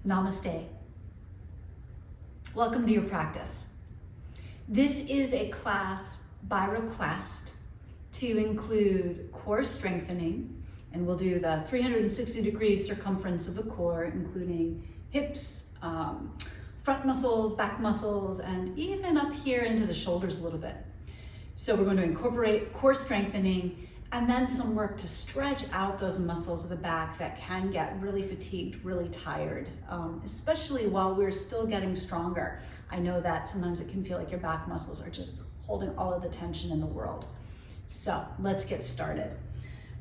Namaste. Welcome to your practice. This is a class by request to include core strengthening, and we'll do the 360-degree circumference of the core, including hips, front muscles, back muscles, and even up here into the shoulders a little bit. So we're going to incorporate core strengthening and then some work to stretch out those muscles of the back that can get really fatigued, really tired, especially while we're still getting stronger. I know that sometimes it can feel like your back muscles are just holding all of the tension in the world. So let's get started.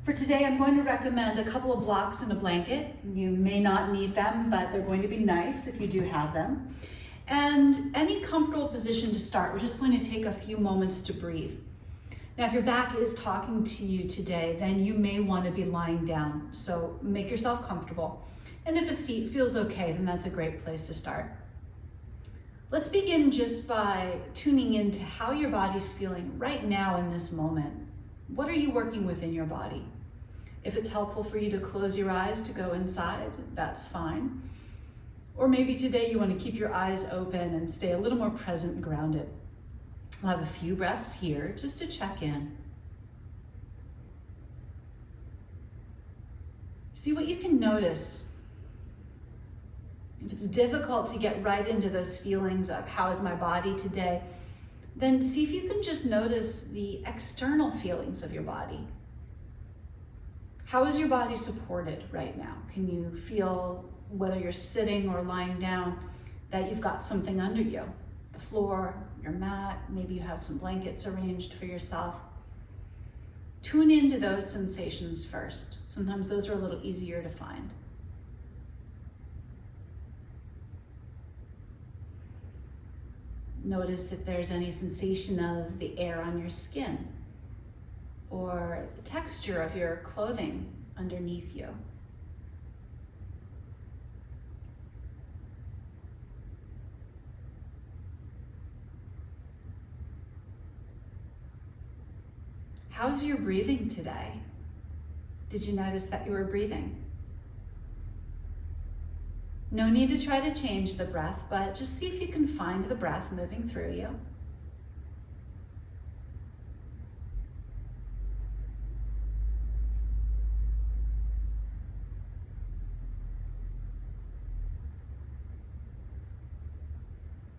For today, I'm going to recommend a couple of blocks and a blanket. You may not need them, but they're going to be nice if you do have them. And any comfortable position to start. We're just going to take a few moments to breathe. Now, if your back is talking to you today, then you may want to be lying down. So make yourself comfortable. And if a seat feels okay, then that's a great place to start. Let's begin just by tuning into how your body's feeling right now in this moment. What are you working with in your body? If it's helpful for you to close your eyes to go inside, that's fine. Or maybe today you want to keep your eyes open and stay a little more present and grounded. We'll have a few breaths here just to check in. See what you can notice. If it's difficult to get right into those feelings of how is my body today, then see if you can just notice the external feelings of your body. How is your body supported right now? Can you feel, whether you're sitting or lying down, that you've got something under you? The floor, your mat, maybe you have some blankets arranged for yourself. Tune into those sensations first. Sometimes those are a little easier to find. Notice if there's any sensation of the air on your skin or the texture of your clothing underneath you. How's your breathing today? Did you notice that you were breathing? No need to try to change the breath, but just see if you can find the breath moving through you.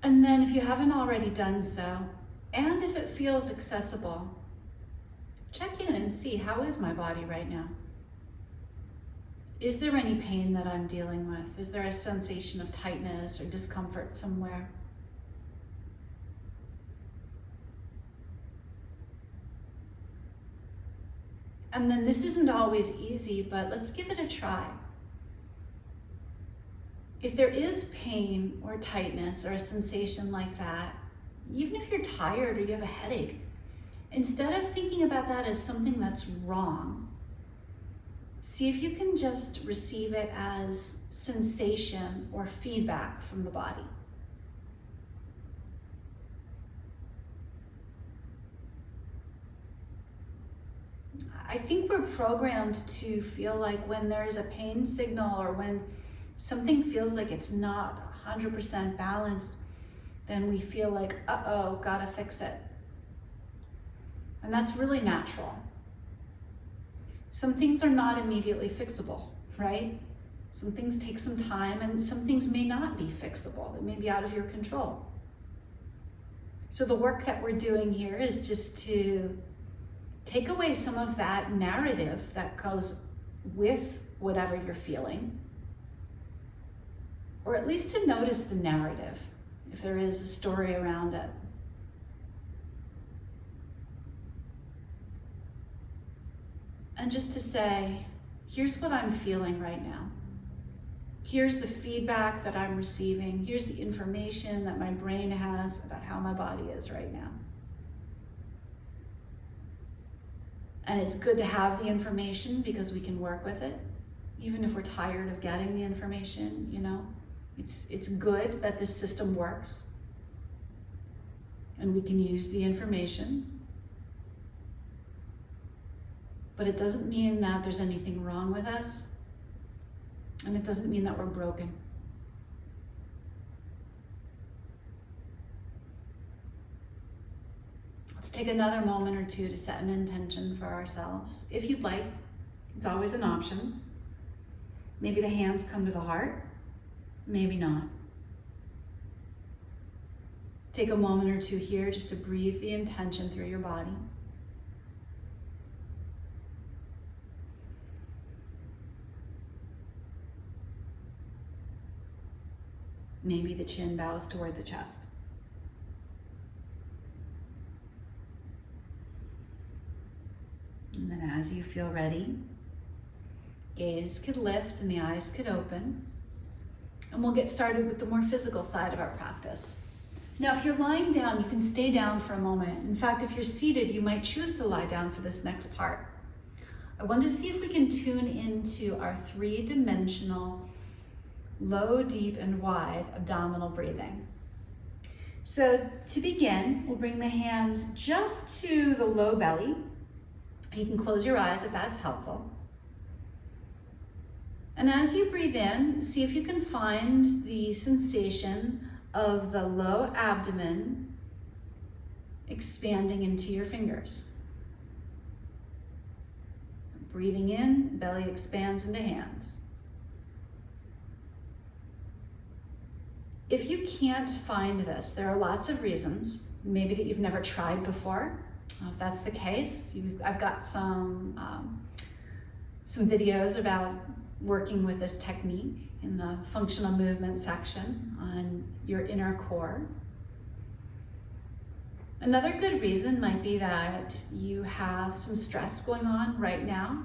And then if you haven't already done so, and if it feels accessible, check in and see, how is my body right now? Is there any pain that I'm dealing with? Is there a sensation of tightness or discomfort somewhere? And then this isn't always easy, but let's give it a try. If there is pain or tightness or a sensation like that, even if you're tired or you have a headache, instead of thinking about that as something that's wrong, see if you can just receive it as sensation or feedback from the body. I think we're programmed to feel like when there's a pain signal or when something feels like it's not 100% balanced, then we feel like, uh-oh, gotta fix it. And that's really natural. Some things are not immediately fixable, right? Some things take some time and some things may not be fixable. They may be out of your control. So the work that we're doing here is just to take away some of that narrative that goes with whatever you're feeling, or at least to notice the narrative, if there is a story around it. And just to say, here's what I'm feeling right now. Here's the feedback that I'm receiving. Here's the information that my brain has about how my body is right now. And it's good to have the information because we can work with it. Even if we're tired of getting the information, you know, it's good that this system works and we can use the information. But it doesn't mean that there's anything wrong with us, and it doesn't mean that we're broken. Let's take another moment or two to set an intention for ourselves. If you'd like, it's always an option. Maybe the hands come to the heart, maybe not. Take a moment or two here just to breathe the intention through your body. Maybe the chin bows toward the chest. And then as you feel ready, gaze could lift and the eyes could open. And we'll get started with the more physical side of our practice. Now, if you're lying down, you can stay down for a moment. In fact, if you're seated, you might choose to lie down for this next part. I want to see if we can tune into our three-dimensional, low, deep, and wide abdominal breathing. So to begin, we'll bring the hands just to the low belly. You can close your eyes if that's helpful. And as you breathe in, see if you can find the sensation of the low abdomen expanding into your fingers. Breathing in, belly expands into hands. If you can't find this, there are lots of reasons. Maybe that you've never tried before. If that's the case, I've got some videos about working with this technique in the functional movement section on your inner core. Another good reason might be that you have some stress going on right now,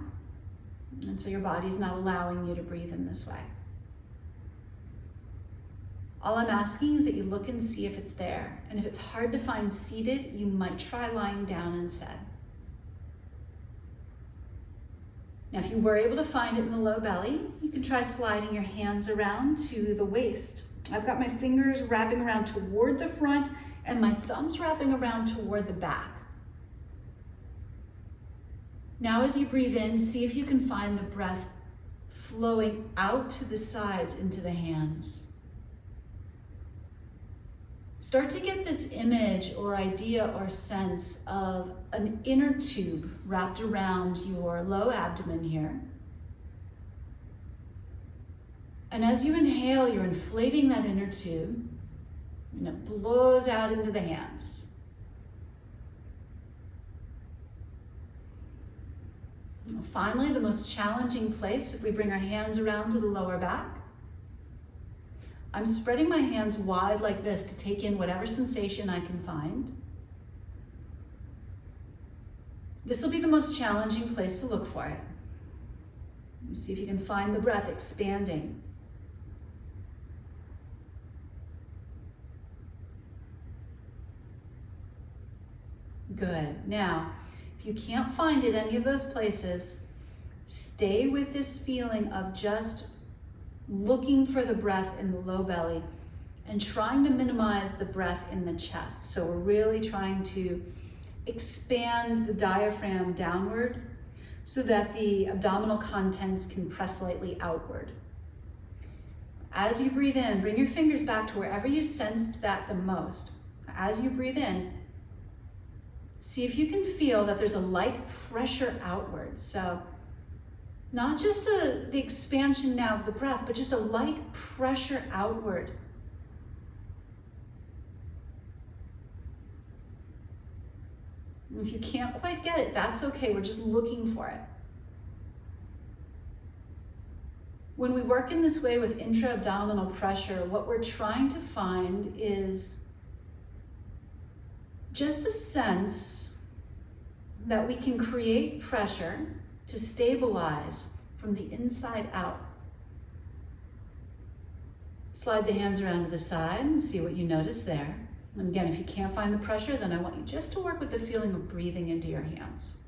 and so your body's not allowing you to breathe in this way. All I'm asking is that you look and see if it's there. And if it's hard to find seated, you might try lying down instead. Now, if you were able to find it in the low belly, you can try sliding your hands around to the waist. I've got my fingers wrapping around toward the front and my thumbs wrapping around toward the back. Now, as you breathe in, see if you can find the breath flowing out to the sides into the hands. Start to get this image or idea or sense of an inner tube wrapped around your low abdomen here. And as you inhale, you're inflating that inner tube, and it blows out into the hands. And finally, the most challenging place, if we bring our hands around to the lower back, I'm spreading my hands wide like this to take in whatever sensation I can find. This will be the most challenging place to look for it. See if you can find the breath expanding. Good. Now, if you can't find it any of those places, stay with this feeling of just looking for the breath in the low belly and trying to minimize the breath in the chest. So we're really trying to expand the diaphragm downward so that the abdominal contents can press lightly outward. As you breathe in, bring your fingers back to wherever you sensed that the most. As you breathe in, see if you can feel that there's a light pressure outward. So not just the expansion now of the breath, but just a light pressure outward. And if you can't quite get it, that's okay. We're just looking for it. When we work in this way with intra-abdominal pressure, what we're trying to find is just a sense that we can create pressure to stabilize from the inside out. Slide the hands around to the side and see what you notice there. And again, if you can't find the pressure, then I want you just to work with the feeling of breathing into your hands.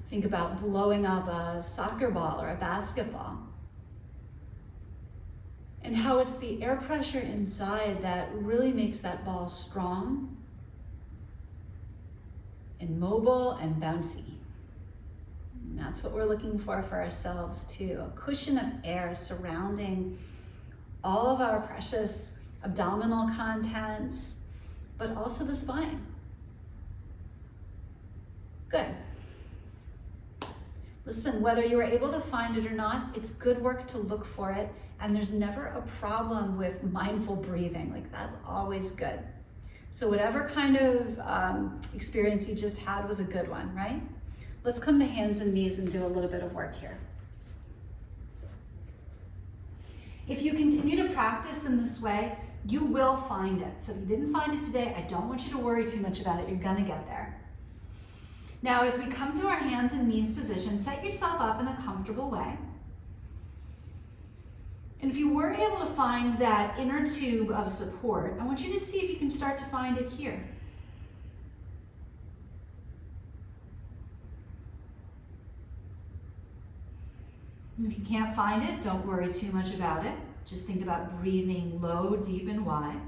Think about blowing up a soccer ball or a basketball, and how it's the air pressure inside that really makes that ball strong and mobile and bouncy. And that's what we're looking for ourselves too, a cushion of air surrounding all of our precious abdominal contents, but also the spine. Good. Listen, whether you were able to find it or not, it's good work to look for it, and there's never a problem with mindful breathing. Like, that's always good. So whatever kind of experience you just had was a good one, right? Let's come to hands and knees and do a little bit of work here. If you continue to practice in this way, you will find it. So if you didn't find it today, I don't want you to worry too much about it. You're gonna get there. Now, as we come to our hands and knees position, set yourself up in a comfortable way. And if you were able to find that inner tube of support, I want you to see if you can start to find it here. And if you can't find it, don't worry too much about it. Just think about breathing low, deep, and wide.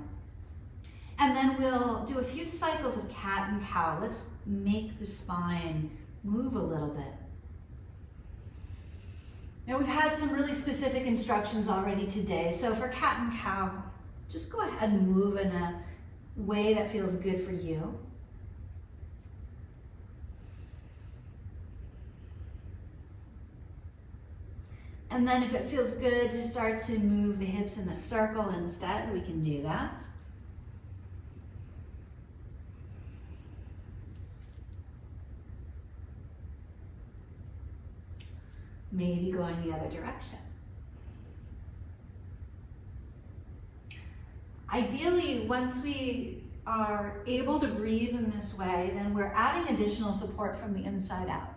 And then we'll do a few cycles of cat and cow. Let's make the spine move a little bit. Now, we've had some really specific instructions already today. So for cat and cow, just go ahead and move in a way that feels good for you. And then if it feels good to start to move the hips in a circle instead, we can do that. Maybe going the other direction. Ideally, once we are able to breathe in this way, then we're adding additional support from the inside out.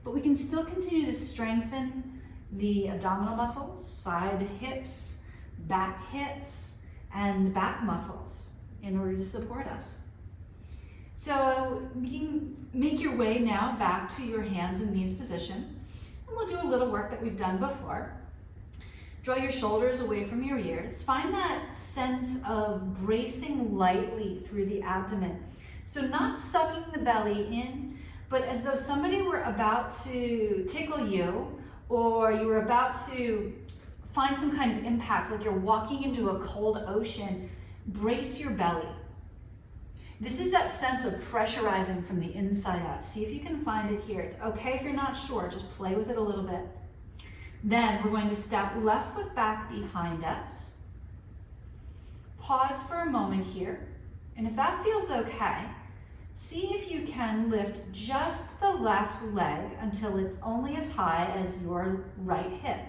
But we can still continue to strengthen the abdominal muscles, side hips, and back muscles in order to support us. So you can make your way now back to your hands and knees position. And we'll do a little work that we've done before. Draw your shoulders away from your ears. Find that sense of bracing lightly through the abdomen. So not sucking the belly in, but as though somebody were about to tickle you, or you were about to find some kind of impact, like you're walking into a cold ocean. Brace your belly. This is that sense of pressurizing from the inside out. See if you can find it here. It's okay if you're not sure, just play with it a little bit. Then we're going to step left foot back behind us. Pause for a moment here. And if that feels okay, see if you can lift just the left leg until it's only as high as your right hip.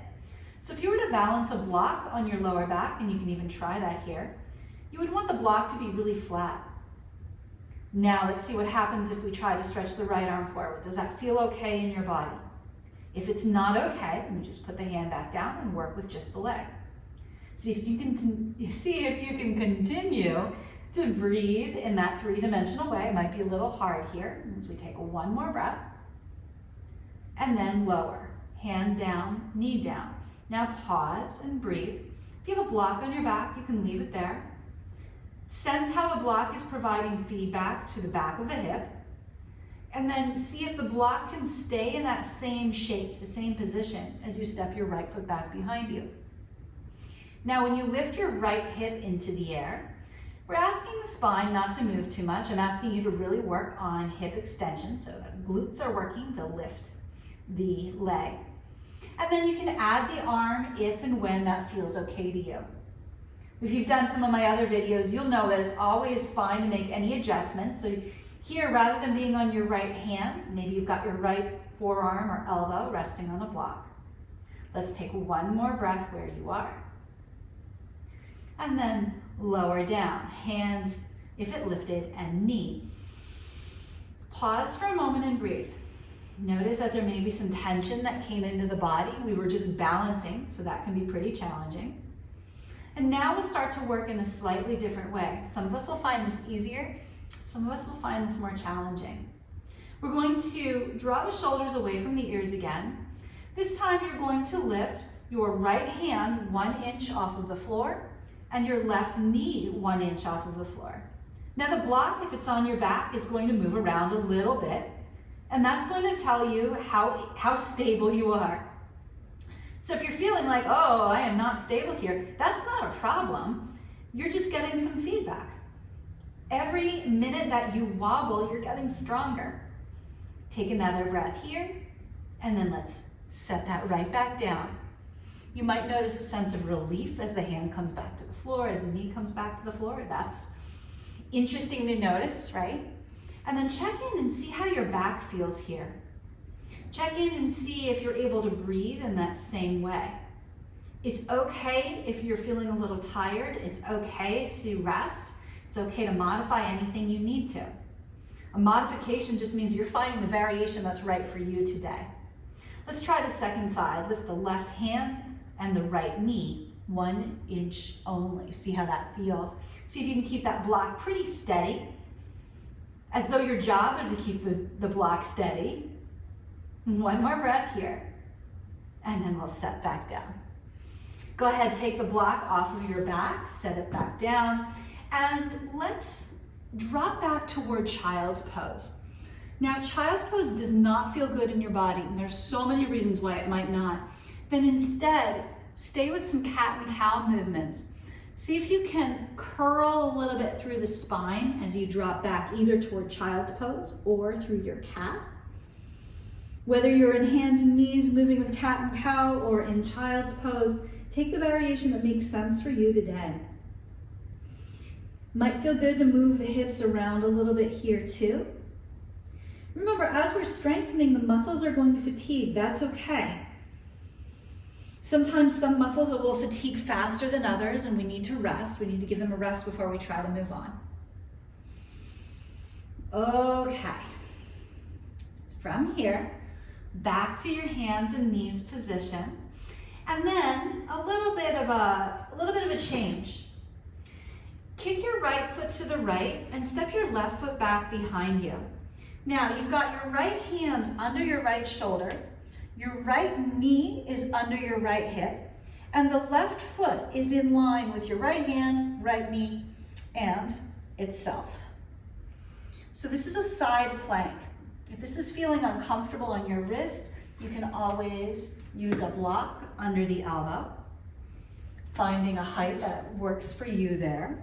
So if you were to balance a block on your lower back, and you can even try that here, you would want the block to be really flat. Now let's see what happens if we try to stretch the right arm forward. Does that feel okay in your body? If it's not okay, then you just put the hand back down and work with just the leg. See if you can continue to breathe in that three-dimensional way. It might be a little hard here as we take one more breath. And then lower, hand down, knee down. Now pause and breathe. If you have a block on your back, you can leave it there. Sense how the block is providing feedback to the back of the hip. And then see if the block can stay in that same shape, the same position as you step your right foot back behind you. Now when you lift your right hip into the air, we're asking the spine not to move too much. I'm asking you to really work on hip extension so the glutes are working to lift the leg. And then you can add the arm if and when that feels okay to you. If you've done some of my other videos, you'll know that it's always fine to make any adjustments. So here, rather than being on your right hand, maybe you've got your right forearm or elbow resting on a block. Let's take one more breath where you are. And then lower down, hand, if it lifted, and knee. Pause for a moment and breathe. Notice that there may be some tension that came into the body. We were just balancing, so that can be pretty challenging. And now we'll start to work in a slightly different way. Some of us will find this easier. Some of us will find this more challenging. We're going to draw the shoulders away from the ears again. This time you're going to lift your right hand 1 inch off of the floor and your left knee 1 inch off of the floor. Now the block, if it's on your back, is going to move around a little bit, and that's going to tell you how stable you are. So if you're feeling like, oh, I am not stable here, that's not a problem. you're just getting some feedback. Every minute that you wobble, you're getting stronger. Take another breath here, and then let's set that right back down. You might notice a sense of relief as the hand comes back to the floor, as the knee comes back to the floor. That's interesting to notice, right? And then check in and see how your back feels here. Check in and see if you're able to breathe in that same way. It's okay if you're feeling a little tired. It's okay to rest. It's okay to modify anything you need to. A modification just means you're finding the variation that's right for you today. Let's try the second side. Lift the left hand and the right knee 1 inch only. See how that feels. See if you can keep that block pretty steady, as though your job is to keep the block steady. One more breath here, and then we'll set back down. Go ahead, take the block off of your back, set it back down, and let's drop back toward child's pose. Now, child's pose does not feel good in your body, and there's so many reasons why it might not. But instead, stay with some cat and cow movements. See if you can curl a little bit through the spine as you drop back either toward child's pose or through your cat. Whether you're in hands and knees moving with cat and cow or in child's pose, take the variation that makes sense for you today. Might feel good to move the hips around a little bit here too. Remember, as we're strengthening, the muscles are going to fatigue. That's okay. Sometimes some muscles will fatigue faster than others, and we need to rest. We need to give them a rest before we try to move on. Okay. From here, back to your hands and knees position, and then a little bit of a change. Kick your right foot to the right and step your left foot back behind you. Now, you've got your right hand under your right shoulder, your right knee is under your right hip, and the left foot is in line with your right hand, right knee, and itself. So this is a side plank. If this is feeling uncomfortable on your wrist, you can always use a block under the elbow, finding a height that works for you there.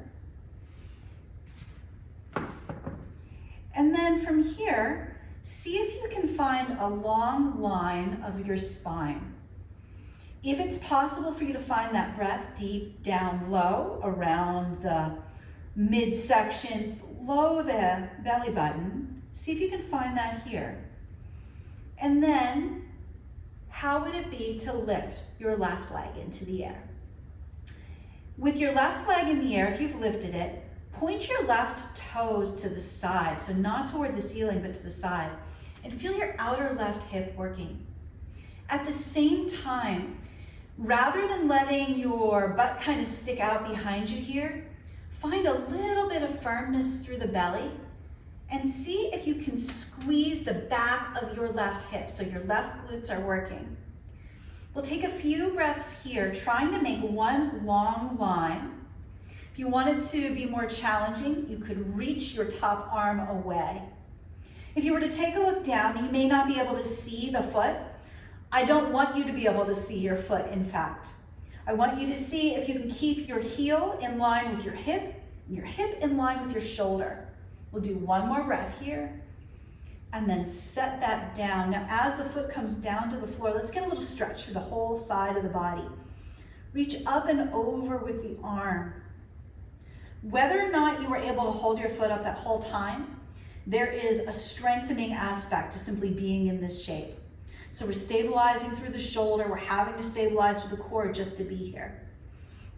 And then from here, see if you can find a long line of your spine. If it's possible for you to find that breath deep down low around the midsection, below the belly button, see if you can find that here. And then, how would it be to lift your left leg into the air? With your left leg in the air, if you've lifted it, point your left toes to the side, so not toward the ceiling, but to the side, and feel your outer left hip working. At the same time, rather than letting your butt kind of stick out behind you here, find a little bit of firmness through the belly and see if you can squeeze the back of your left hip so your left glutes are working. We'll take a few breaths here, trying to make one long line. If you wanted to be more challenging, you could reach your top arm away. If you were to take a look down, you may not be able to see the foot. I don't want you to be able to see your foot, in fact. I want you to see if you can keep your heel in line with your hip, and your hip in line with your shoulder. We'll do one more breath here, and then set that down. Now, as the foot comes down to the floor, let's get a little stretch through the whole side of the body. Reach up and over with the arm. Whether or not you were able to hold your foot up that whole time, there is a strengthening aspect to simply being in this shape. So we're stabilizing through the shoulder, we're having to stabilize through the core just to be here.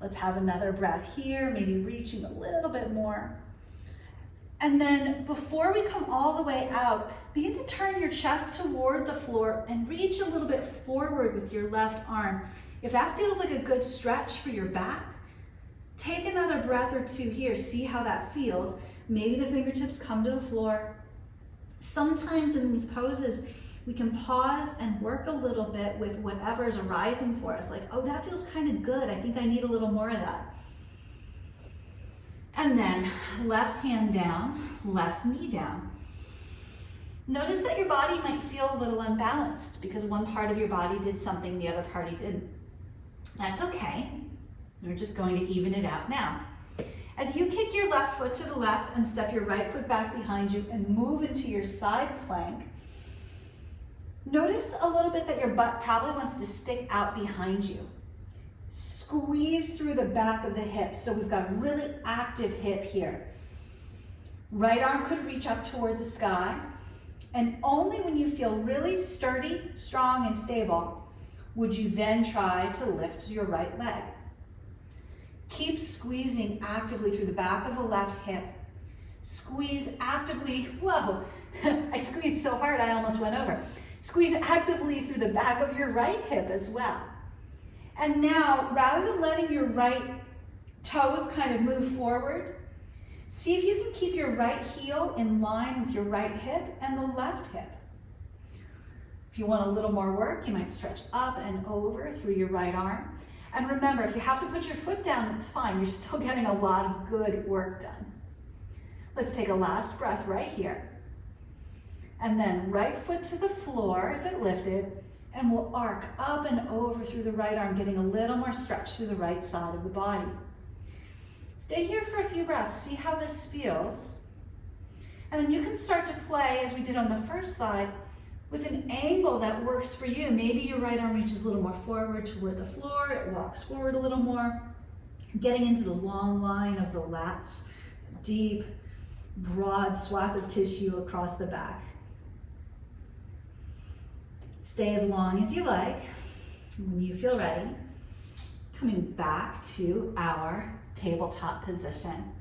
Let's have another breath here, maybe reaching a little bit more. And then before we come all the way out, begin to turn your chest toward the floor and reach a little bit forward with your left arm. If that feels like a good stretch for your back, take another breath or two here, see how that feels. Maybe the fingertips come to the floor. Sometimes in these poses, we can pause and work a little bit with whatever is arising for us. Like, oh, that feels kind of good. I think I need a little more of that. And then left hand down, left knee down. Notice that your body might feel a little unbalanced because one part of your body did something the other party didn't. That's okay. We're just going to even it out now. As you kick your left foot to the left and step your right foot back behind you and move into your side plank, notice a little bit that your butt probably wants to stick out behind you. Squeeze through the back of the hips. So we've got a really active hip here. Right arm could reach up toward the sky. And only when you feel really sturdy, strong, and stable would you then try to lift your right leg. Keep squeezing actively through the back of the left hip. Squeeze actively, whoa, I squeezed so hard I almost went over. Squeeze actively through the back of your right hip as well. And now, rather than letting your right toes kind of move forward, see if you can keep your right heel in line with your right hip and the left hip. If you want a little more work, you might stretch up and over through your right arm. And remember, if you have to put your foot down, it's fine. You're still getting a lot of good work done. Let's take a last breath right here. And then right foot to the floor, if it lifted, and we'll arc up and over through the right arm, getting a little more stretch through the right side of the body. Stay here for a few breaths, see how this feels. And then you can start to play, as we did on the first side, with an angle that works for you. Maybe your right arm reaches a little more forward toward the floor, it walks forward a little more, getting into the long line of the lats, deep, broad swath of tissue across the back. Stay as long as you like. When you feel ready, coming back to our tabletop position.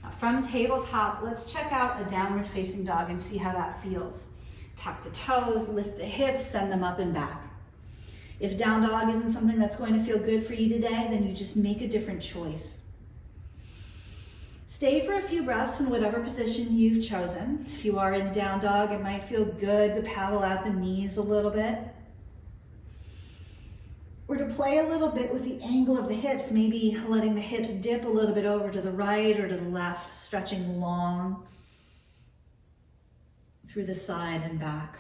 Now from tabletop, let's check out a downward facing dog and see how that feels. Tuck the toes, lift the hips, send them up and back. If down dog isn't something that's going to feel good for you today, then you just make a different choice. Stay for a few breaths in whatever position you've chosen. If you are in down dog, it might feel good to paddle out the knees a little bit. Or to play a little bit with the angle of the hips, maybe letting the hips dip a little bit over to the right or to the left, stretching long through the side and back.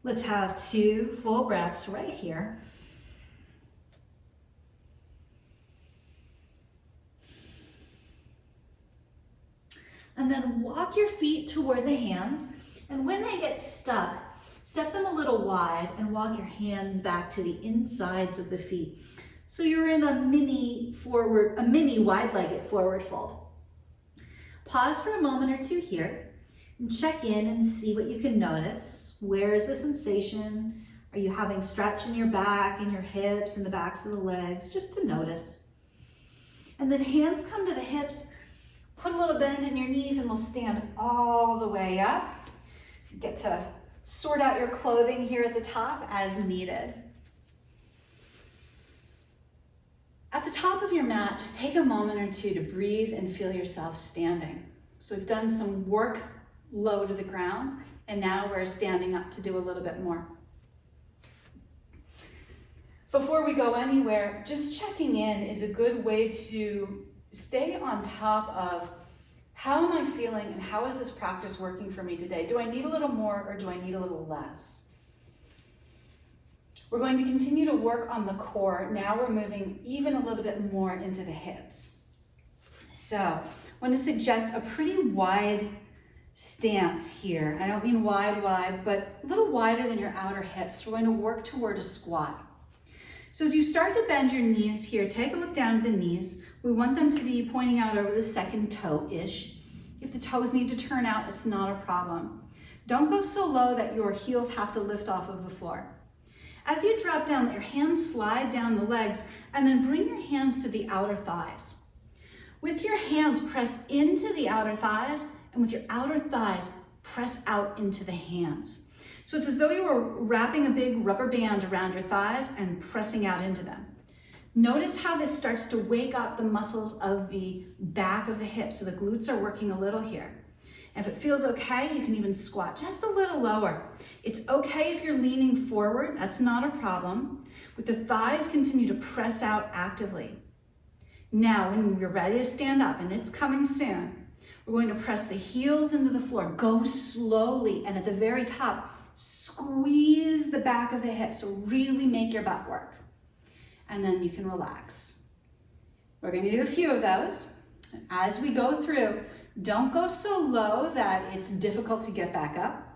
Let's have 2 full breaths right here. And then walk your feet toward the hands. And when they get stuck, step them a little wide and walk your hands back to the insides of the feet. So you're in a mini wide-legged forward fold. Pause for a moment or 2 here and check in and see what you can notice. Where is the sensation? Are you having stretch in your back, in your hips, in the backs of the legs? Just to notice. And then hands come to the hips. Put a little bend in your knees and we'll stand all the way up. You get to sort out your clothing here at the top as needed. At the top of your mat, just take a moment or 2 to breathe and feel yourself standing. So we've done some work low to the ground, and now we're standing up to do a little bit more. Before we go anywhere, just checking in is a good way to stay on top of how am I feeling and how is this practice working for me today? Do I need a little more or do I need a little less? We're going to continue to work on the core. Now we're moving even a little bit more into the hips. So I want to suggest a pretty wide stance here. I don't mean wide, but a little wider than your outer hips. We're going to work toward a squat. So as you start to bend your knees here, take a look down at the knees. We want them to be pointing out over the second toe-ish. If the toes need to turn out, it's not a problem. Don't go so low that your heels have to lift off of the floor. As you drop down, let your hands slide down the legs and then bring your hands to the outer thighs. With your hands, press into the outer thighs, and with your outer thighs, press out into the hands. So it's as though you were wrapping a big rubber band around your thighs and pressing out into them. Notice how this starts to wake up the muscles of the back of the hips, so the glutes are working a little here. And if it feels okay, you can even squat just a little lower. It's okay if you're leaning forward, that's not a problem. With the thighs, continue to press out actively. Now, when you're ready to stand up, and it's coming soon, we're going to press the heels into the floor. Go slowly, and at the very top, squeeze the back of the hips, so really make your butt work. And then you can relax. We're going to do a few of those. As we go through, don't go so low that it's difficult to get back up.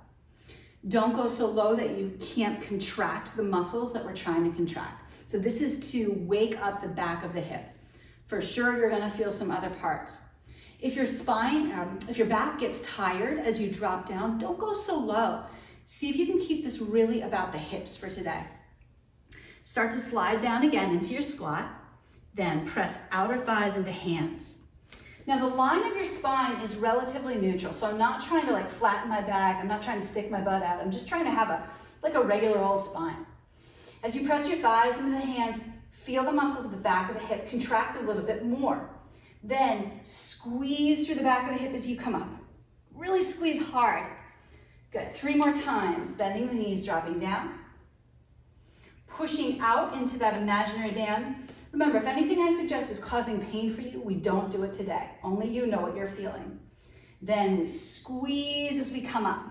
Don't go so low that you can't contract the muscles that we're trying to contract. So this is to wake up the back of the hip. For sure, you're going to feel some other parts. If your back gets tired as you drop down, don't go so low. See if you can keep this really about the hips for today. Start to slide down again into your squat, then press outer thighs into hands. Now the line of your spine is relatively neutral, so I'm not trying to like flatten my back, I'm not trying to stick my butt out, I'm just trying to have a regular old spine. As you press your thighs into the hands, feel the muscles at the back of the hip contract a little bit more. Then squeeze through the back of the hip as you come up. Really squeeze hard. Good, 3 more times, bending the knees, dropping down. Pushing out into that imaginary band. Remember, if anything I suggest is causing pain for you, we don't do it today. Only you know what you're feeling. Then we squeeze as we come up.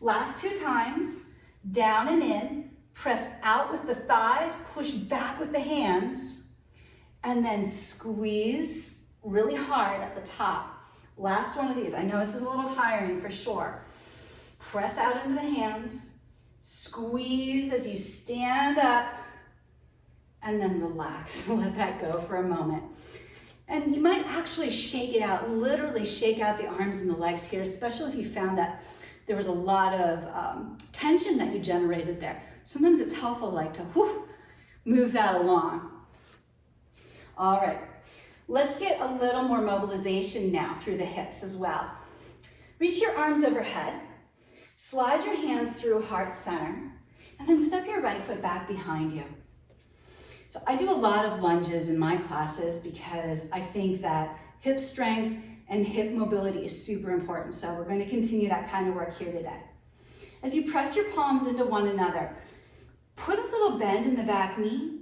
Last 2 times, down and in, press out with the thighs, push back with the hands, and then squeeze really hard at the top. Last one of these. I know this is a little tiring for sure. Press out into the hands, squeeze as you stand up, and then relax. Let that go for a moment. And you might actually shake it out, literally shake out the arms and the legs here, especially if you found that there was a lot of tension that you generated there. Sometimes it's helpful like to move that along. All right, let's get a little more mobilization now through the hips as well. Reach your arms overhead, slide your hands through heart center, and then step your right foot back behind you. So I do a lot of lunges in my classes because I think that hip strength and hip mobility is super important. So we're going to continue that kind of work here today. As you press your palms into one another, put a little bend in the back knee.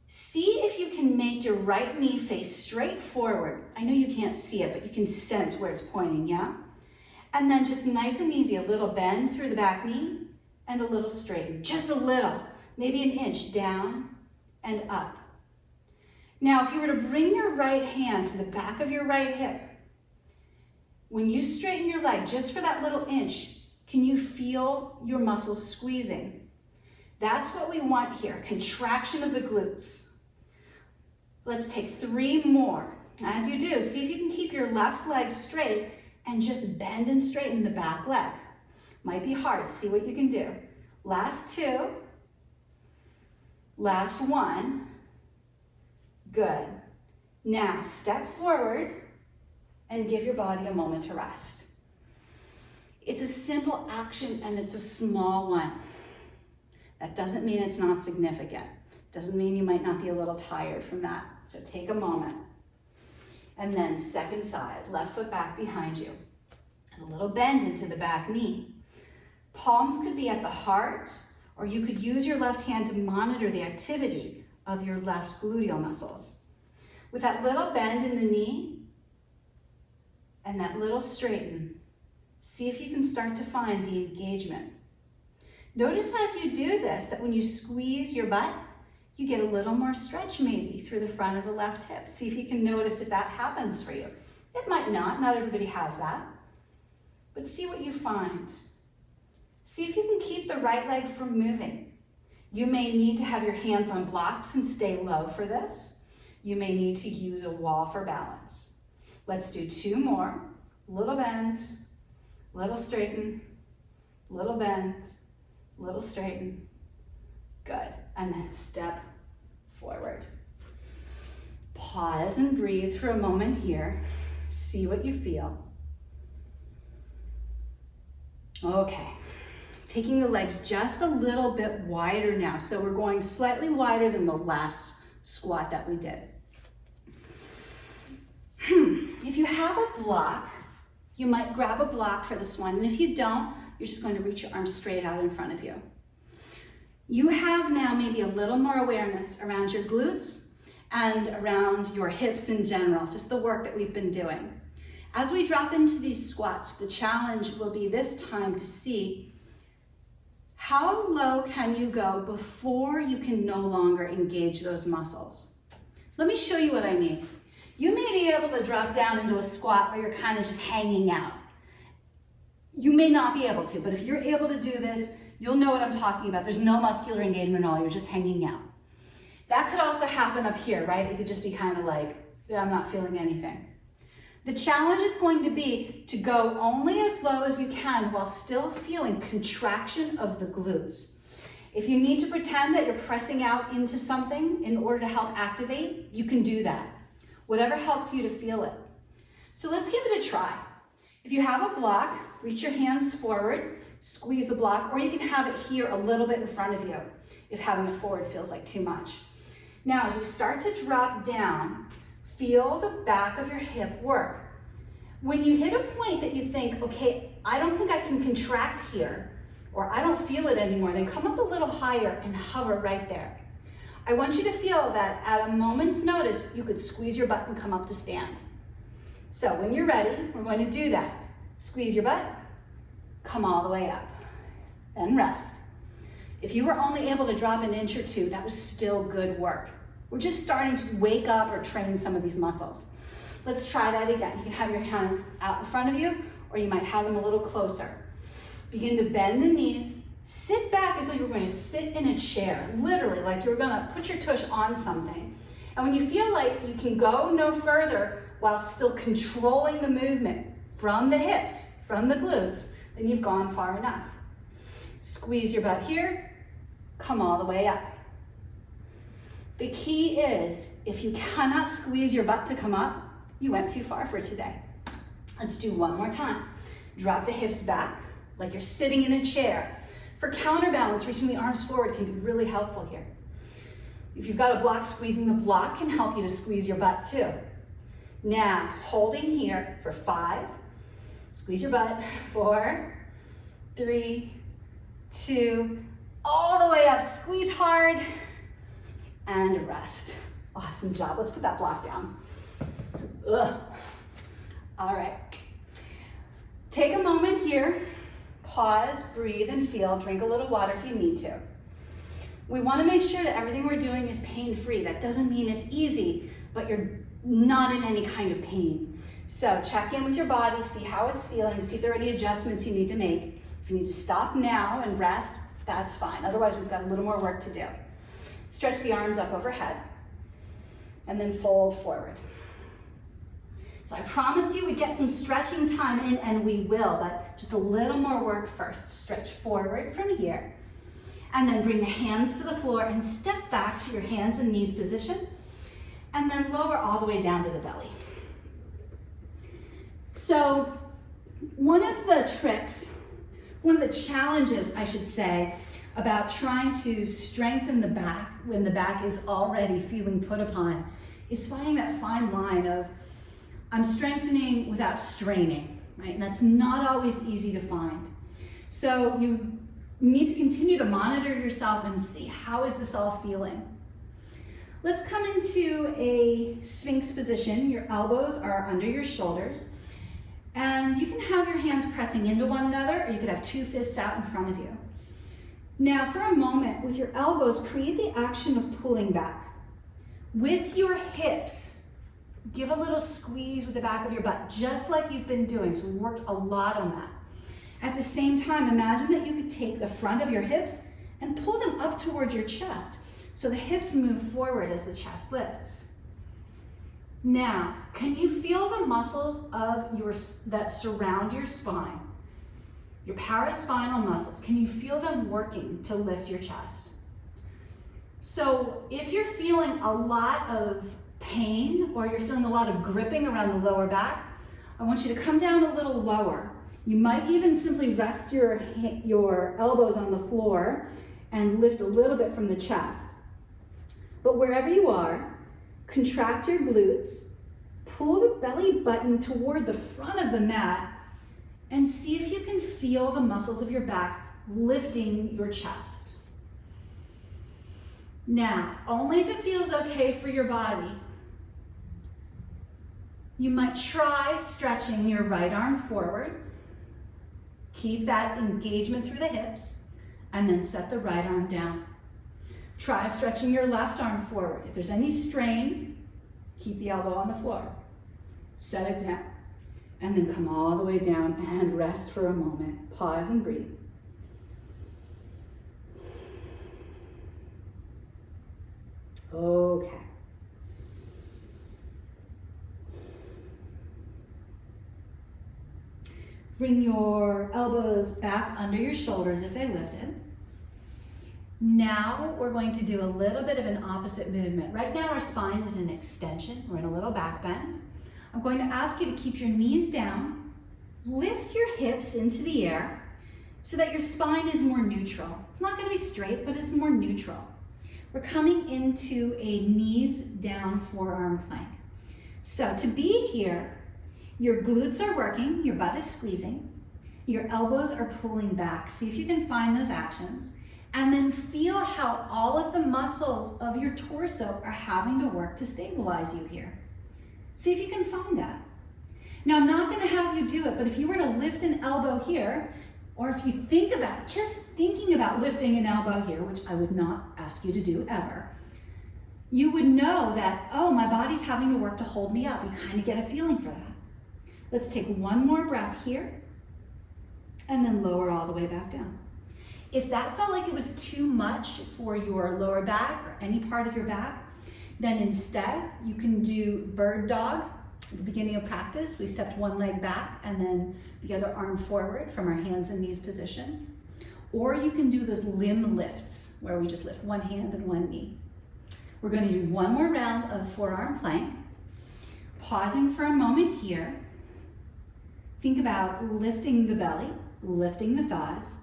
See if you can make your right knee face straight forward. I know you can't see it, but you can sense where it's pointing, yeah? And then just nice and easy, a little bend through the back knee and a little straighten, just a little, maybe an inch down and up. Now, if you were to bring your right hand to the back of your right hip, when you straighten your leg just for that little inch, can you feel your muscles squeezing? That's what we want here, contraction of the glutes. Let's take 3 more. As you do, see if you can keep your left leg straight and just bend and straighten the back leg. Might be hard, see what you can do. Last 2. Last 1. Good. Now step forward and give your body a moment to rest. It's a simple action and it's a small one. That doesn't mean it's not significant. Doesn't mean you might not be a little tired from that. So take a moment. And then second side, left foot back behind you. And a little bend into the back knee. Palms could be at the heart, or you could use your left hand to monitor the activity of your left gluteal muscles. With that little bend in the knee and that little straighten, see if you can start to find the engagement. Notice as you do this that when you squeeze your butt, you get a little more stretch maybe through the front of the left hip. See if you can notice if that happens for you. It might not everybody has that, but see what you find. See if you can keep the right leg from moving. You may need to have your hands on blocks and stay low for this. You may need to use a wall for balance. Let's do 2 more. Little bend, little straighten, little bend, little straighten. Good. And then step forward. Pause and breathe for a moment here. See what you feel. Okay. Taking the legs just a little bit wider now. So we're going slightly wider than the last squat that we did. If you have a block, you might grab a block for this one. And if you don't, you're just going to reach your arms straight out in front of you. You have now maybe a little more awareness around your glutes and around your hips in general, just the work that we've been doing. As we drop into these squats, the challenge will be this time to see how low can you go before you can no longer engage those muscles. Let me show you what I mean. You may be able to drop down into a squat where you're kind of just hanging out. You may not be able to, but if you're able to do this, you'll know what I'm talking about. There's no muscular engagement at all, you're just hanging out. That could also happen up here, right? You could just be kind of like, I'm not feeling anything. The challenge is going to be to go only as low as you can while still feeling contraction of the glutes. If you need to pretend that you're pressing out into something in order to help activate, you can do that. Whatever helps you to feel it. So let's give it a try. If you have a block, reach your hands forward, squeeze the block, or you can have it here a little bit in front of you if having it forward feels like too much. Now, as you start to drop down, feel the back of your hip work. When you hit a point that you think, okay, I don't think I can contract here, or I don't feel it anymore, then come up a little higher and hover right there. I want you to feel that at a moment's notice, you could squeeze your butt and come up to stand. So when you're ready, we're going to do that. Squeeze your butt, come all the way up, and rest. If you were only able to drop an inch or two, that was still good work. We're just starting to wake up or train some of these muscles. Let's try that again. You can have your hands out in front of you, or you might have them a little closer. Begin to bend the knees. Sit back as though you're going to sit in a chair, literally, like you're going to put your tush on something. And when you feel like you can go no further while still controlling the movement from the hips, from the glutes, then you've gone far enough. Squeeze your butt here, come all the way up. The key is, if you cannot squeeze your butt to come up, you went too far for today. Let's do one more time. Drop the hips back like you're sitting in a chair. For counterbalance, reaching the arms forward can be really helpful here. If you've got a block, squeezing the block can help you to squeeze your butt too. Now, holding here for 5, squeeze your butt, 4, 3, 2, all the way up, squeeze hard, and rest. Awesome job, let's put that block down. Ugh. All right, take a moment here. Pause, breathe, and feel. Drink a little water if you need to. We want to make sure that everything we're doing is pain-free. That doesn't mean it's easy, but you're not in any kind of pain. So check in with your body, see how it's feeling, see if there are any adjustments you need to make. If you need to stop now and rest, that's fine. Otherwise, we've got a little more work to do. Stretch the arms up overhead, and then fold forward. So I promised you we'd get some stretching time in, and we will, but just a little more work first. Stretch forward from here, and then bring the hands to the floor and step back to your hands and knees position, and then lower all the way down to the belly. So one of the tricks, one of the challenges, I should say, about trying to strengthen the back when the back is already feeling put upon is finding that fine line of I'm strengthening without straining, right? And that's not always easy to find. So you need to continue to monitor yourself and see how is this all feeling. Let's come into a Sphinx position. Your elbows are under your shoulders, and you can have your hands pressing into one another, or you could have 2 fists out in front of you. Now, for a moment, with your elbows, create the action of pulling back. With your hips, give a little squeeze with the back of your butt, just like you've been doing. So we worked a lot on that. At the same time, imagine that you could take the front of your hips and pull them up towards your chest. So the hips move forward as the chest lifts. Now, can you feel the muscles of that surround your spine? Your paraspinal muscles, can you feel them working to lift your chest? So if you're feeling a lot of pain or you're feeling a lot of gripping around the lower back, I want you to come down a little lower. You might even simply rest your elbows on the floor and lift a little bit from the chest. But wherever you are, contract your glutes, pull the belly button toward the front of the mat, and see if you can feel the muscles of your back lifting your chest. Now, only if it feels okay for your body, you might try stretching your right arm forward. Keep that engagement through the hips, and then set the right arm down. Try stretching your left arm forward. If there's any strain, Keep the elbow on the floor. Set it down. And then come all the way down and rest for a moment. Pause and breathe. Okay. Bring your elbows back under your shoulders if they lifted. Now we're going to do a little bit of an opposite movement. Right now our spine is in extension. We're in a little back bend. I'm going to ask you to keep your knees down, lift your hips into the air so that your spine is more neutral. It's not going to be straight, but it's more neutral. We're coming into a knees down forearm plank. So to be here, your glutes are working, your butt is squeezing, your elbows are pulling back. See if you can find those actions. And then feel how all of the muscles of your torso are having to work to stabilize you here. See if you can find that. Now, I'm not gonna have you do it, but if you were to lift an elbow here, or if you think about, just thinking about lifting an elbow here, which I would not ask you to do ever, you would know that, oh, my body's having to work to hold me up. You kind of get a feeling for that. Let's take one more breath here, and then lower all the way back down. If that felt like it was too much for your lower back or any part of your back, then instead you can do bird dog. At the beginning of practice, we stepped one leg back and then the other arm forward from our hands and knees position. Or you can do those limb lifts where we just lift one hand and one knee. We're going to do one more round of forearm plank. Pausing for a moment here. Think about lifting the belly, lifting the thighs.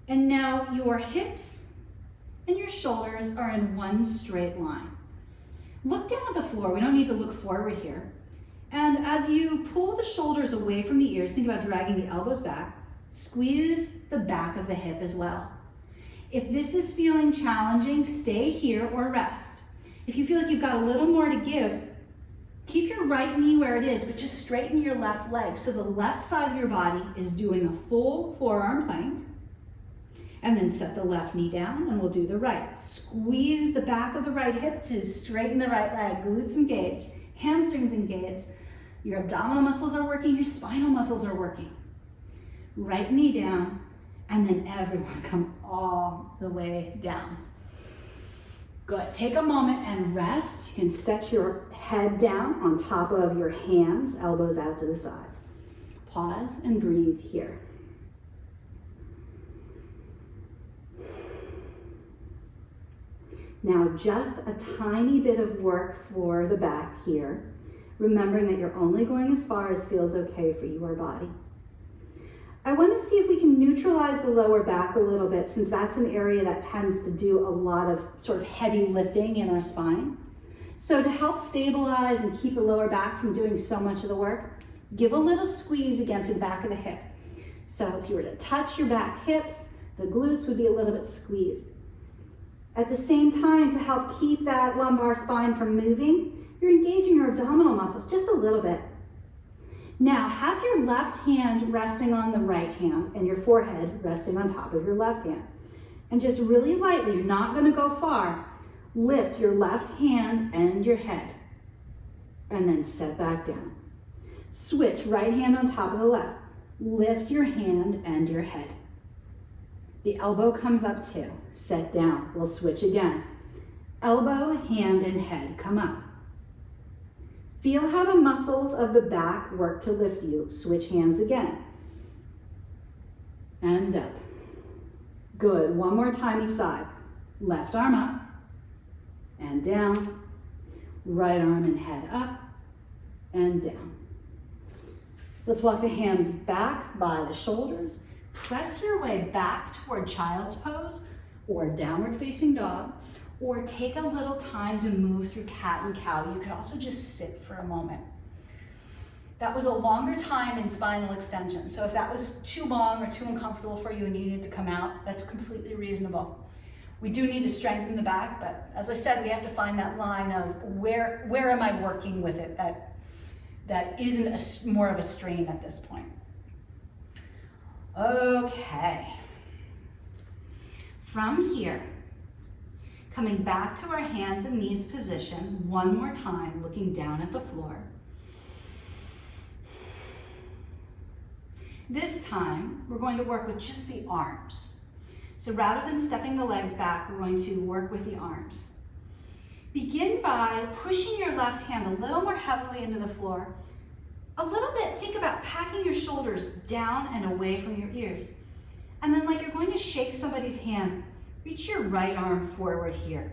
And now your hips and your shoulders are in one straight line. Look down at the floor. We don't need to look forward here. And as you pull the shoulders away from the ears, think about dragging the elbows back. Squeeze the back of the hip as well. If this is feeling challenging, stay here or rest. If you feel like you've got a little more to give, keep your right knee where it is, but just straighten your left leg. So the left side of your body is doing a full forearm plank. And then set the left knee down and we'll do the right. Squeeze the back of the right hip to straighten the right leg. Glutes engage, hamstrings engage. Your abdominal muscles are working, your spinal muscles are working. Right knee down, and then everyone come all the way down. Good, take a moment and rest. You can set your head down on top of your hands, elbows out to the side. Pause and breathe here. Now, just a tiny bit of work for the back here, remembering that you're only going as far as feels okay for your body. I want to see if we can neutralize the lower back a little bit, since that's an area that tends to do a lot of sort of heavy lifting in our spine. So to help stabilize and keep the lower back from doing so much of the work, give a little squeeze again for the back of the hip. So if you were to touch your back hips, the glutes would be a little bit squeezed. At the same time, to help keep that lumbar spine from moving, you're engaging your abdominal muscles just a little bit. Now, have your left hand resting on the right hand and your forehead resting on top of your left hand. And just really lightly, you're not going to go far, lift your left hand and your head. And then set back down. Switch right hand on top of the left. Lift your hand and your head. The elbow comes up too. Set down. We'll switch again. Elbow, hand, and head come up. Feel how the muscles of the back work to lift you. Switch hands again. And up. Good. One more time each side. Left arm up and down. Right arm and head up and down. Let's walk the hands back by the shoulders. Press your way back toward child's pose or downward facing dog, or take a little time to move through cat and cow. You can also just sit for a moment. That was a longer time in spinal extension, so if that was too long or too uncomfortable for you and you needed to come out, that's completely reasonable. We do need to strengthen the back, but as I said, we have to find that line of where am I working with it that isn't more of a strain at this point. Okay. From here, Coming back to our hands and knees position one more time, looking down at the floor. This time, we're going to work with just the arms. So rather than stepping the legs back, we're going to work with the arms. Begin by pushing your left hand a little more heavily into the floor. A little bit, think about packing your shoulders down and away from your ears. And then like you're going to shake somebody's hand, reach your right arm forward here.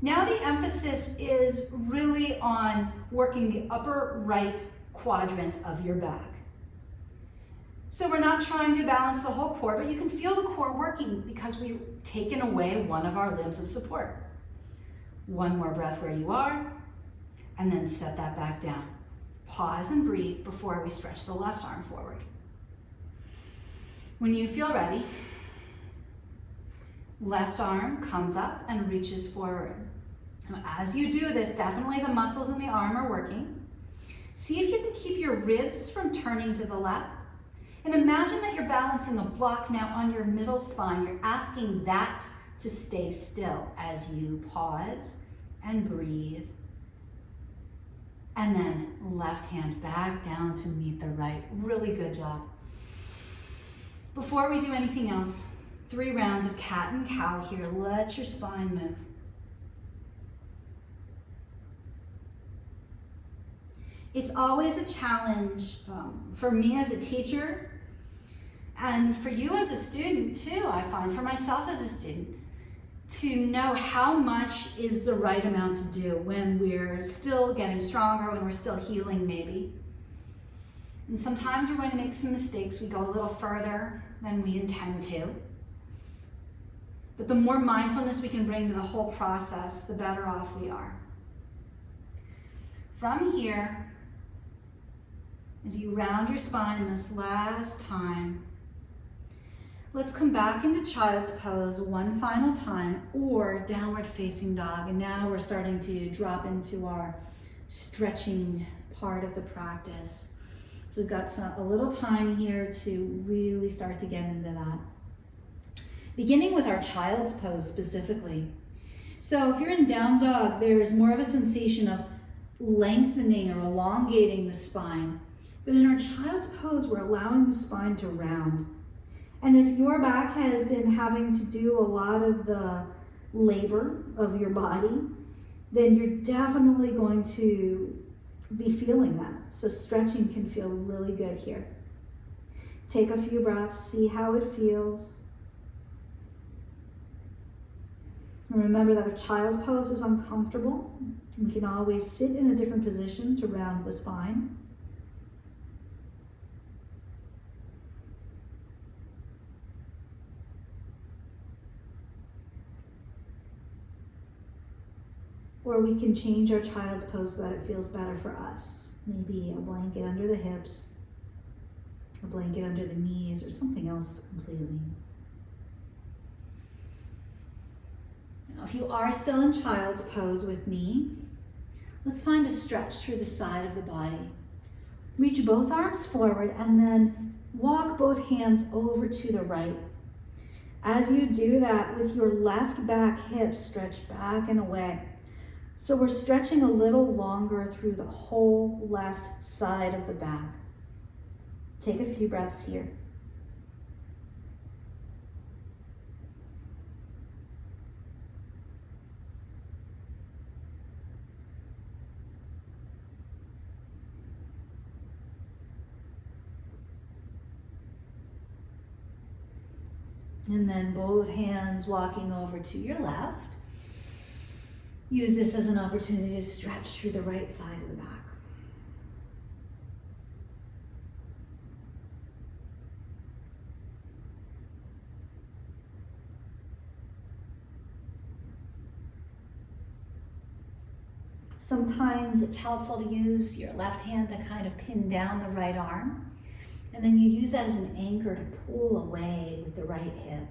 Now the emphasis is really on working the upper right quadrant of your back. So we're not trying to balance the whole core, but you can feel the core working because we've taken away one of our limbs of support. One more breath where you are, and then set that back down. Pause and breathe before we stretch the left arm forward. When you feel ready, left arm comes up and reaches forward. Now, as you do this, definitely the muscles in the arm are working. See if you can keep your ribs from turning to the left. And imagine that you're balancing a block now on your middle spine. You're asking that to stay still as you pause and breathe. And then left hand back down to meet the right. Really good job. Before we do anything else, 3 rounds of cat and cow here. Let your spine move. It's always a challenge for me as a teacher and for you as a student too, I find, for myself as a student, to know how much is the right amount to do when we're still getting stronger, when we're still healing maybe. And sometimes we're going to make some mistakes. We go a little further than we intend to. But the more mindfulness we can bring to the whole process, the better off we are. From here, as you round your spine this last time, let's come back into child's pose one final time, or downward facing dog. And now we're starting to drop into our stretching part of the practice. So we've got a little time here to really start to get into that. Beginning with our child's pose specifically. So if you're in down dog, there's more of a sensation of lengthening or elongating the spine. But in our child's pose, we're allowing the spine to round. And if your back has been having to do a lot of the labor of your body, then you're definitely going to be feeling that. So stretching can feel really good here. Take a few breaths, see how it feels. And remember that if child's pose is uncomfortable, we can always sit in a different position to round the spine. Or we can change our child's pose so that it feels better for us. Maybe a blanket under the hips, a blanket under the knees, or something else completely. Now, if you are still in child's pose with me, let's find a stretch through the side of the body. Reach both arms forward and then walk both hands over to the right. As you do that, with your left back hip stretch back and away. So we're stretching a little longer through the whole left side of the back. Take a few breaths here. And then both hands walking over to your left. Use this as an opportunity to stretch through the right side of the back. Sometimes it's helpful to use your left hand to kind of pin down the right arm. And then you use that as an anchor to pull away with the right hip.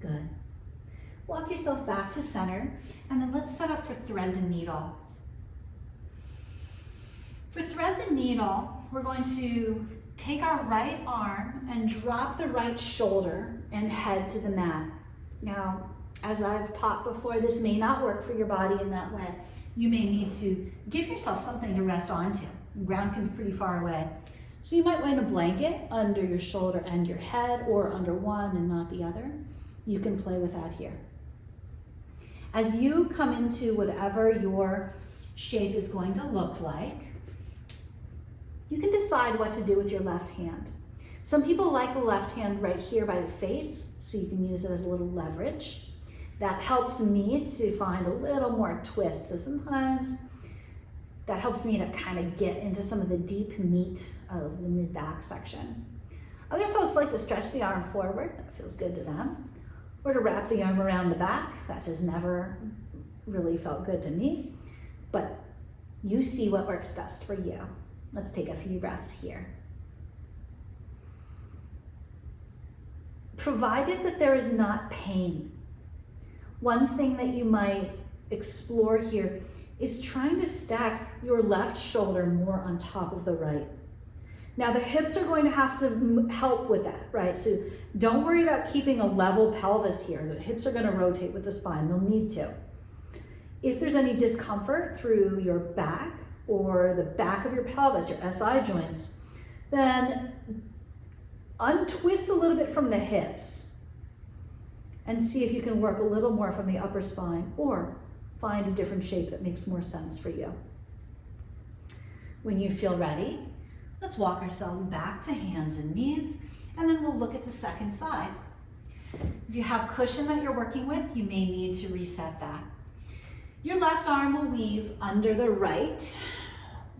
Good. Walk yourself back to center, and then let's set up for thread the needle. For thread the needle, we're going to take our right arm and drop the right shoulder and head to the mat. Now, as I've taught before, this may not work for your body in that way. You may need to give yourself something to rest onto. The ground can be pretty far away. So you might want a blanket under your shoulder and your head, or under one and not the other. You can play with that here. As you come into whatever your shape is going to look like, you can decide what to do with your left hand. Some people like the left hand right here by the face, so you can use it as a little leverage. That helps me to find a little more twist. So sometimes that helps me to kind of get into some of the deep meat of the mid-back section. Other folks like to stretch the arm forward. That feels good to them. Or to wrap the arm around the back. That has never really felt good to me. But you see what works best for you. Let's take a few breaths here. Provided that there is not pain, one thing that you might explore here is trying to stack your left shoulder more on top of the right. Now the hips are going to have to help with that, right? So don't worry about keeping a level pelvis here. The hips are going to rotate with the spine. They'll need to. If there's any discomfort through your back or the back of your pelvis, your SI joints, then untwist a little bit from the hips and see if you can work a little more from the upper spine, or find a different shape that makes more sense for you. When you feel ready, let's walk ourselves back to hands and knees, and then we'll look at the second side. If you have cushion that you're working with, you may need to reset that. Your left arm will weave under the right.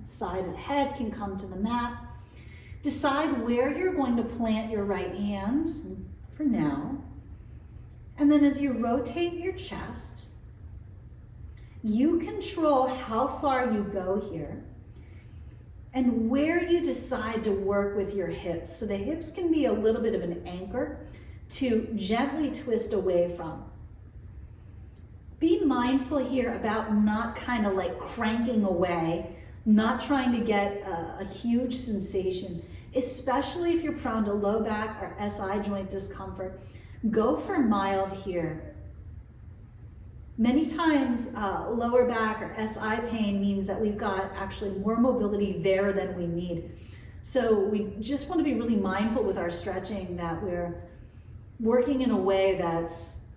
Side of the head can come to the mat. Decide where you're going to plant your right hand for now. And then as you rotate your chest, you control how far you go here and where you decide to work with your hips. So the hips can be a little bit of an anchor to gently twist away from. Be mindful here about not kind of like cranking away, not trying to get a huge sensation, especially if you're prone to low back or SI joint discomfort. Go for mild here. Many times lower back or SI pain means that we've got actually more mobility there than we need. So we just want to be really mindful with our stretching that we're working in a way that's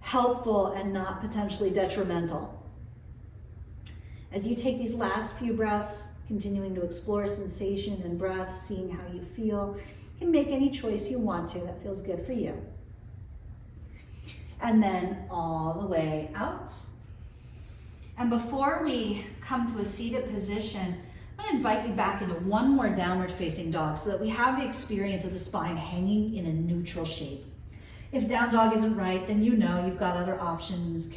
helpful and not potentially detrimental. As you take these last few breaths, continuing to explore sensation and breath, seeing how you feel, you can make any choice you want to that feels good for you. And then all the way out. And before we come to a seated position, I'm going to invite you back into one more downward facing dog so that we have the experience of the spine hanging in a neutral shape. If down dog isn't right, then you know you've got other options.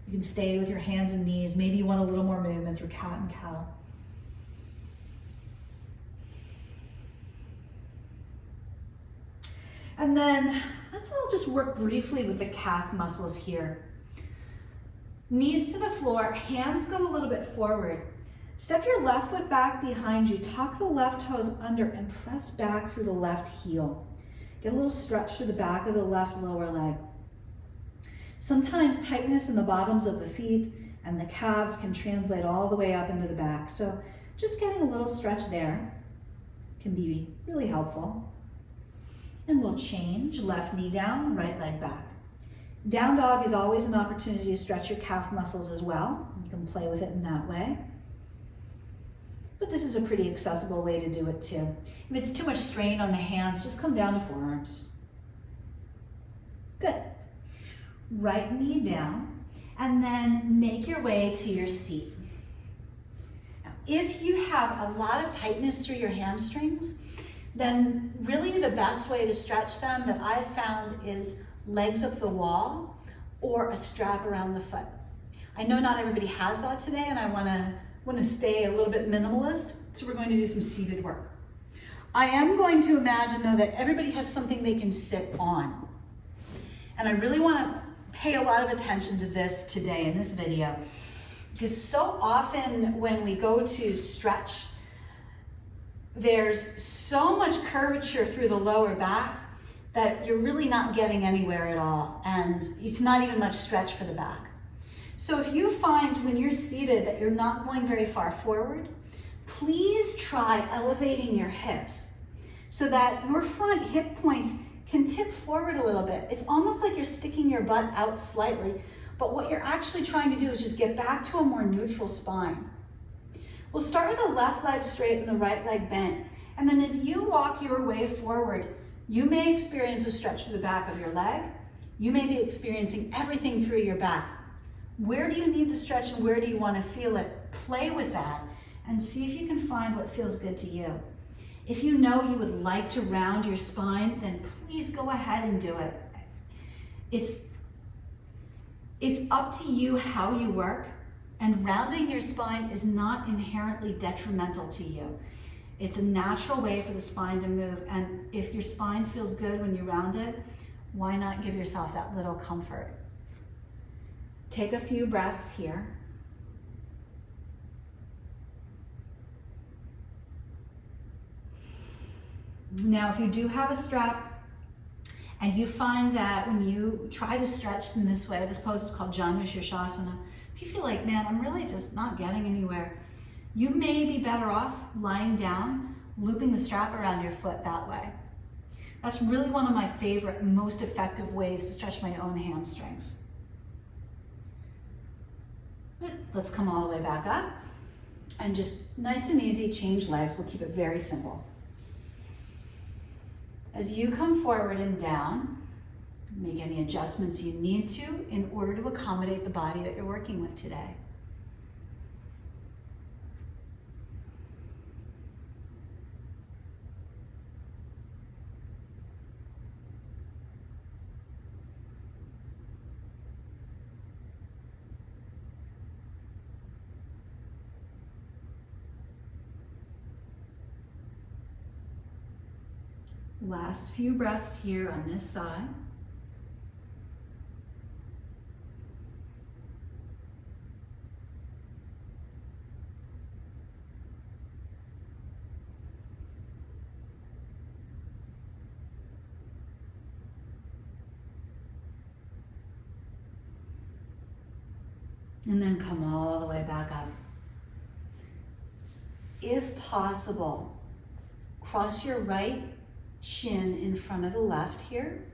You can stay with your hands and knees. Maybe you want a little more movement through cat and cow. And then let's all just work briefly with the calf muscles here. Knees to the floor, hands go a little bit forward. Step your left foot back behind you, tuck the left toes under and press back through the left heel. Get a little stretch through the back of the left lower leg. Sometimes tightness in the bottoms of the feet and the calves can translate all the way up into the back. So just getting a little stretch there can be really helpful. And we'll change, left knee down, right leg back. Down dog is always an opportunity to stretch your calf muscles as well. You can play with it in that way. But this is a pretty accessible way to do it too. If it's too much strain on the hands, just come down to forearms. Good. Right knee down, and then make your way to your seat. Now, if you have a lot of tightness through your hamstrings, then really the best way to stretch them that I've found is legs up the wall or a strap around the foot. I know not everybody has that today, and I want to stay a little bit minimalist, so we're going to do some seated work. I am going to imagine though that everybody has something they can sit on. And I really want to pay a lot of attention to this today in this video, because so often when we go to stretch, there's so much curvature through the lower back that you're really not getting anywhere at all, and it's not even much stretch for the back. So if you find when you're seated that you're not going very far forward, please try elevating your hips so that your front hip points can tip forward a little bit. It's almost like you're sticking your butt out slightly, but what you're actually trying to do is just get back to a more neutral spine. We'll start with the left leg straight and the right leg bent, and then as you walk your way forward, you may experience a stretch through the back of your leg. You may be experiencing everything through your back. Where do you need the stretch and where do you want to feel it? Play with that and see if you can find what feels good to you. If you know you would like to round your spine, then please go ahead and do it. It's up to you how you work, and rounding your spine is not inherently detrimental to you. It's a natural way for the spine to move, and if your spine feels good when you round it, why not give yourself that little comfort? Take a few breaths here. Now, if you do have a strap and you find that when you try to stretch in this way, this pose is called Janu Shirshasana, if you feel like, man, I'm really just not getting anywhere, you may be better off lying down, looping the strap around your foot that way. That's really one of my favorite, most effective ways to stretch my own hamstrings. Let's come all the way back up and just nice and easy, change legs. We'll keep it very simple. As you come forward and down, make any adjustments you need to in order to accommodate the body that you're working with today. Last few breaths here on this side. And then come all the way back up. If possible, cross your right shin in front of the left here.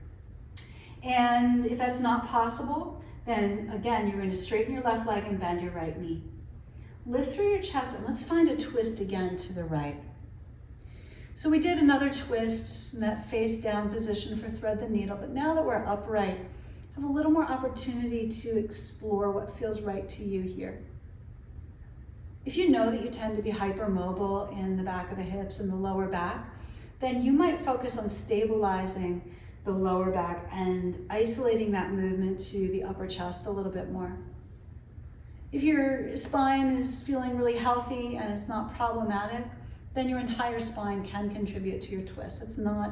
And if that's not possible, then again, you're going to straighten your left leg and bend your right knee. Lift through your chest and let's find a twist again to the right. So we did another twist in that face down position for thread the needle, but now that we're upright, have a little more opportunity to explore what feels right to you here. If you know that you tend to be hypermobile in the back of the hips and the lower back, then you might focus on stabilizing the lower back and isolating that movement to the upper chest a little bit more. If your spine is feeling really healthy and it's not problematic, then your entire spine can contribute to your twist. It's not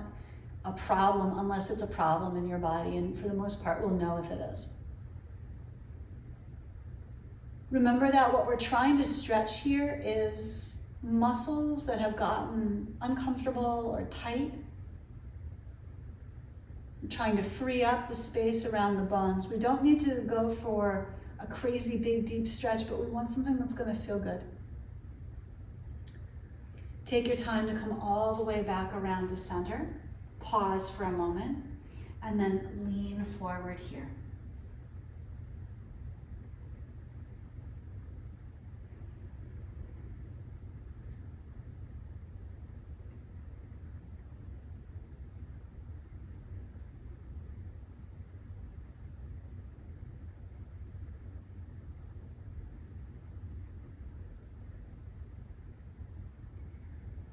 a problem unless it's a problem in your body, and for the most part, we'll know if it is. Remember that what we're trying to stretch here is muscles that have gotten uncomfortable or tight. We're trying to free up the space around the bones. We don't need to go for a crazy big deep stretch, but we want something that's going to feel good. Take your time to come all the way back around to center. Pause for a moment and then lean forward here.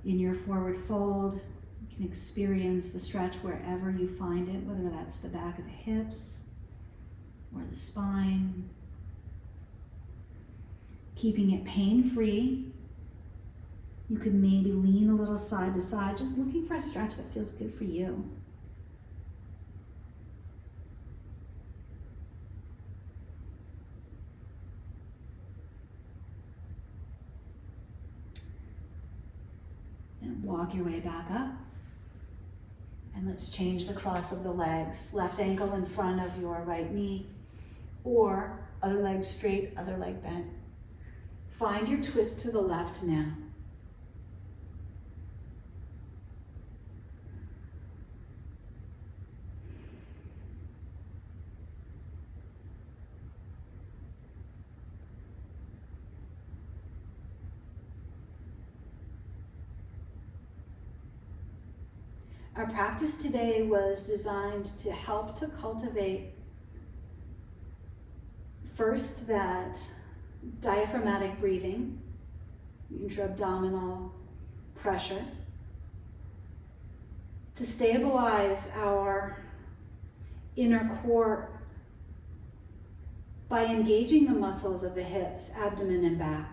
In your forward fold, you can experience the stretch wherever you find it, whether that's the back of the hips or the spine. Keeping it pain-free. You could maybe lean a little side to side, just looking for a stretch that feels good for you. walk your way back up. And let's change the cross of the legs. Left ankle in front of your right knee, or other leg straight, other leg bent. Find your twist to the left now. Our practice today was designed to help to cultivate first that diaphragmatic breathing, intra-abdominal pressure, to stabilize our inner core by engaging the muscles of the hips, abdomen, and back.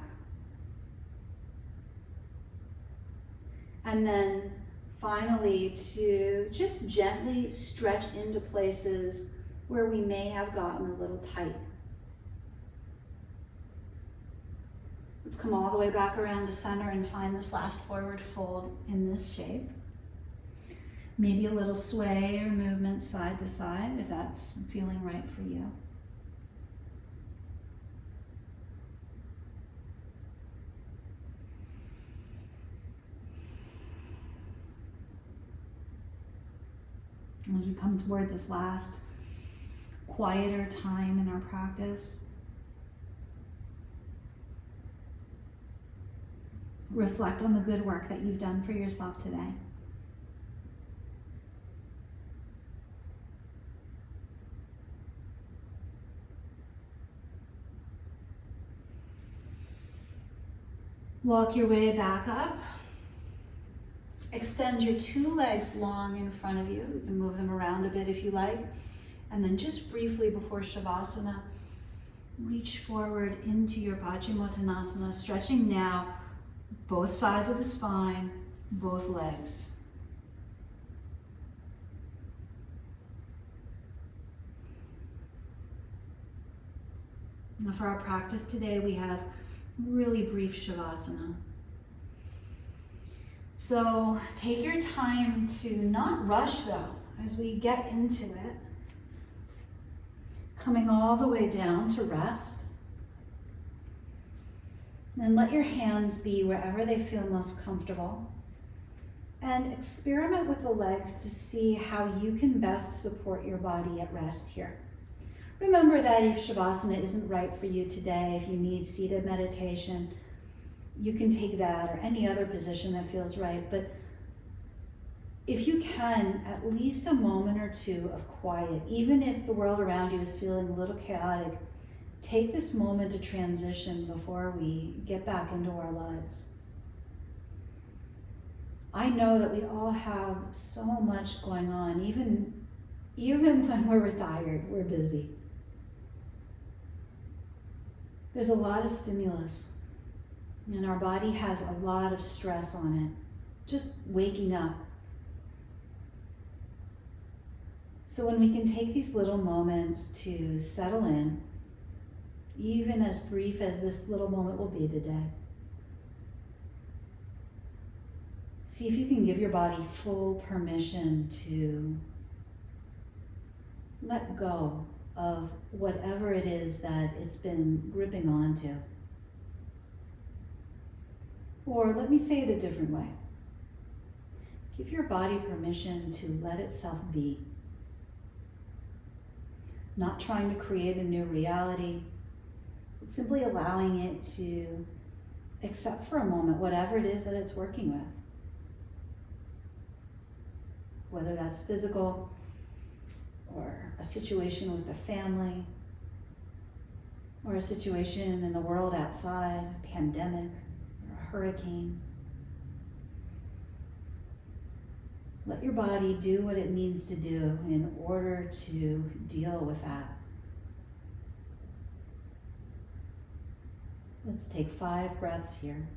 And then finally, to just gently stretch into places where we may have gotten a little tight. Let's come all the way back around to center and find this last forward fold in this shape. Maybe a little sway or movement side to side if that's feeling right for you. As we come toward this last quieter time in our practice, reflect on the good work that you've done for yourself today. Walk your way back up. Extend your two legs long in front of you. You can move them around a bit if you like. And then just briefly before Shavasana, reach forward into your Paschimottanasana, stretching now both sides of the spine, both legs. Now for our practice today, we have really brief Shavasana. So take your time to not rush though, as we get into it. Coming all the way down to rest. And let your hands be wherever they feel most comfortable. And experiment with the legs to see how you can best support your body at rest here. Remember that if Shavasana isn't right for you today, if you need seated meditation, you can take that or any other position that feels right. But if you can, at least a moment or two of quiet, even if the world around you is feeling a little chaotic, take this moment to transition before we get back into our lives. I know that we all have so much going on, even when we're retired, we're busy. There's a lot of stimulus. And our body has a lot of stress on it, just waking up. So when we can take these little moments to settle in, even as brief as this little moment will be today, see if you can give your body full permission to let go of whatever it is that it's been gripping onto. Or let me say it a different way. Give your body permission to let itself be. Not trying to create a new reality, but simply allowing it to accept for a moment whatever it is that it's working with. Whether that's physical, or a situation with a family, or a situation in the world outside, a pandemic, hurricane. Let your body do what it needs to do in order to deal with that. Let's take 5 breaths here.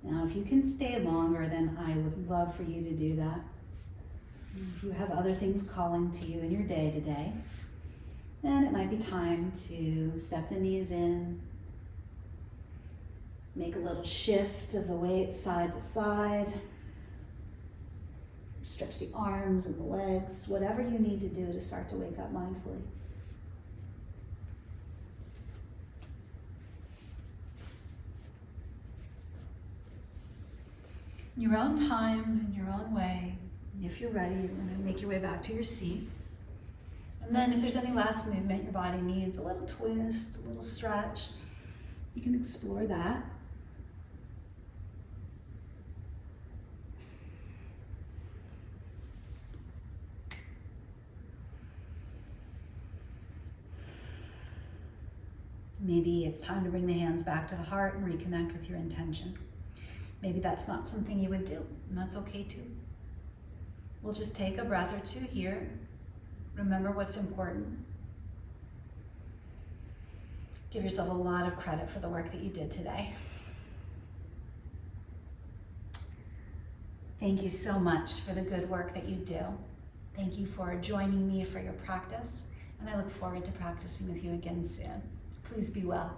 Now, if you can stay longer, then I would love for you to do that. If you have other things calling to you in your day today, then it might be time to step the knees in, make a little shift of the weight side to side, stretch the arms and the legs, whatever you need to do to start to wake up mindfully. In your own time, in your own way, if you're ready, you're going to make your way back to your seat. And then if there's any last movement your body needs, a little twist, a little stretch, you can explore that. Maybe it's time to bring the hands back to the heart and reconnect with your intention. Maybe that's not something you would do, and that's okay too. We'll just take a breath or two here. Remember what's important. Give yourself a lot of credit for the work that you did today. Thank you so much for the good work that you do. Thank you for joining me for your practice, and I look forward to practicing with you again soon. Please be well.